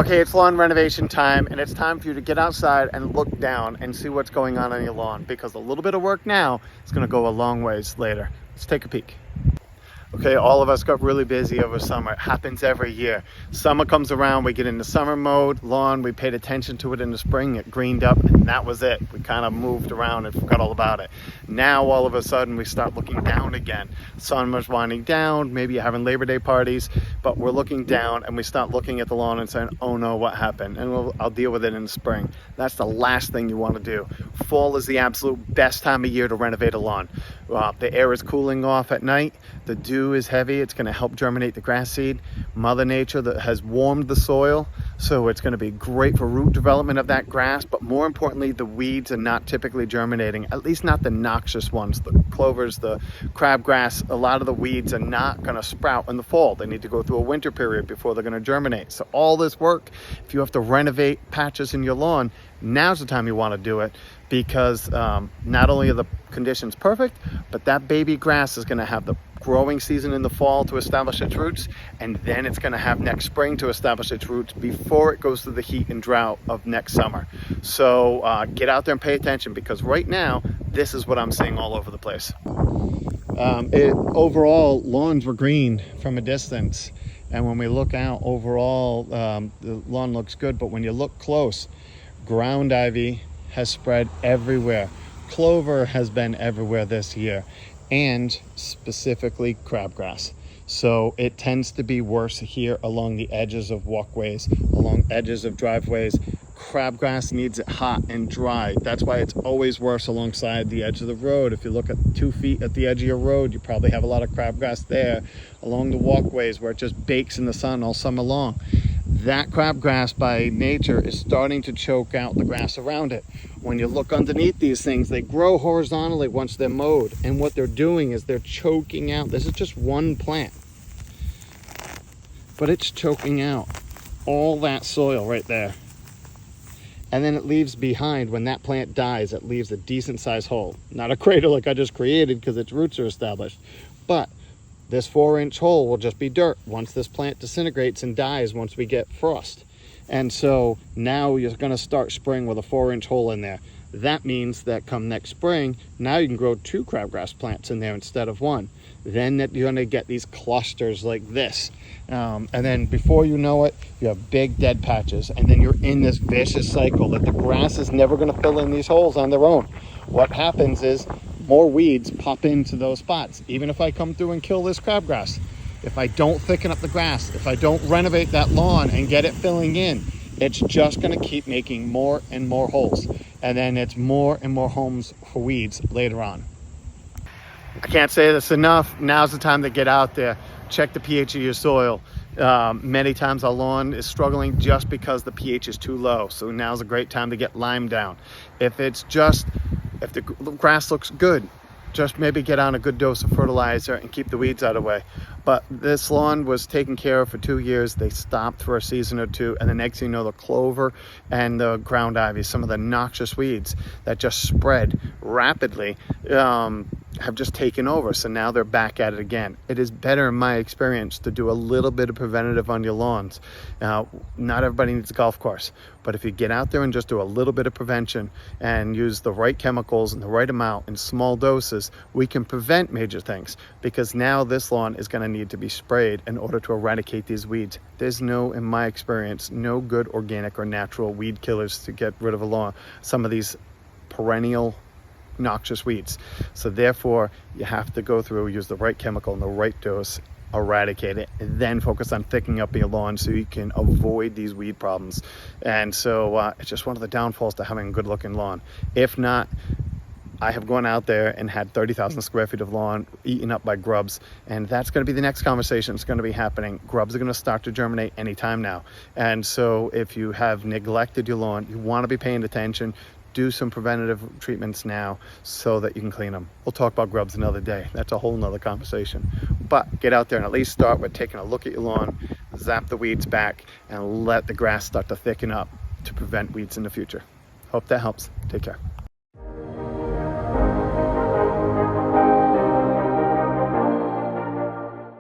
Okay, it's lawn renovation time, and it's time for you to get outside and look down and see what's going on your lawn, because a little bit of work now is going to go a long ways later. Let's take a peek. Okay, all of us got really busy over summer. It happens every year. Summer comes around, we get into summer mode, lawn, we paid attention to it in the spring, it greened up, and that was it. We kind of moved around and forgot all about it. Now, all of a sudden, we start looking down again. Summer's winding down, maybe you're having Labor Day parties, but we're looking down and we start looking at the lawn and saying, oh no, what happened? And I'll deal with it in the spring. That's the last thing you want to do. Fall is the absolute best time of year to renovate a lawn. The air is cooling off at night, the dew is heavy, it's going to help germinate the grass seed. Mother Nature that has warmed the soil, so it's going to be great for root development of that grass, but more importantly, the weeds are not typically germinating, at least not the noxious ones. The clovers, the crabgrass, a lot of the weeds are not going to sprout in the fall. They need to go through a winter period before they're going to germinate. So all this work, if you have to renovate patches in your lawn, now's the time you want to do it, because not only are the conditions perfect, but that baby grass is going to have the growing season in the fall to establish its roots, and then it's going to have next spring to establish its roots before it goes through the heat and drought of next summer. So get out there and pay attention, because right now this is what I'm seeing all over the place. Overall, lawns were green from a distance, and when we look out overall, the lawn looks good, but when you look close, ground ivy has spread everywhere. Clover has been everywhere this year, and specifically crabgrass. So it tends to be worse here along the edges of walkways, along edges of driveways. Crabgrass needs it hot and dry. That's why it's always worse alongside the edge of the road. If you look at 2 feet at the edge of your road, you probably have a lot of crabgrass there. Along the walkways where it just bakes in the sun all summer long. That crabgrass by nature is starting to choke out the grass around it. When you look underneath these things, they grow horizontally once they're mowed. And what they're doing is they're choking out. This is just one plant, but it's choking out all that soil right there. And then it leaves behind, when that plant dies, it leaves a decent sized hole. Not a crater like I just created because its roots are established, but this 4-inch hole will just be dirt once this plant disintegrates and dies once we get frost. And so now you're going to start spring with a 4-inch hole in there. That means that come next spring, now you can grow 2 crabgrass plants in there instead of 1. Then you're going to get these clusters like this. And then before you know it, you have big dead patches. And then you're in this vicious cycle that the grass is never going to fill in these holes on their own. What happens is more weeds pop into those spots. Even if I come through and kill this crabgrass, if I don't thicken up the grass, if I don't renovate that lawn and get it filling in, it's just going to keep making more and more holes. And then it's more and more homes for weeds later on. I can't say this enough. Now's the time to get out there. Check the pH of your soil. Many times our lawn is struggling just because the pH is too low. So now's a great time to get lime down. If the grass looks good, just maybe get on a good dose of fertilizer and keep the weeds out of the way. But this lawn was taken care of for 2 years. They stopped for a season or 2, and the next thing you know, the clover and the ground ivy, some of the noxious weeds that just spread rapidly, have just taken over. So now they're back at it again. It is better, in my experience, to do a little bit of preventative on your lawns. Now, not everybody needs a golf course, but if you get out there and just do a little bit of prevention and use the right chemicals in the right amount in small doses, we can prevent major things, because now this lawn is going to need to be sprayed in order to eradicate these weeds. There's no, in my experience, no good organic or natural weed killers to get rid of a lawn. Some of these perennial noxious weeds. So therefore, you have to go through, use the right chemical in the right dose, eradicate it, and then focus on thickening up your lawn so you can avoid these weed problems. And so it's just one of the downfalls to having a good looking lawn. If not, I have gone out there and had 30,000 square feet of lawn eaten up by grubs, and that's going to be the next conversation that's going to be happening. Grubs are going to start to germinate anytime now. And so if you have neglected your lawn, you want to be paying attention. Do some preventative treatments now so that you can clean them. We'll talk about grubs another day. That's a whole nother conversation. But get out there and at least start with taking a look at your lawn, zap the weeds back, and let the grass start to thicken up to prevent weeds in the future. Hope that helps. Take care.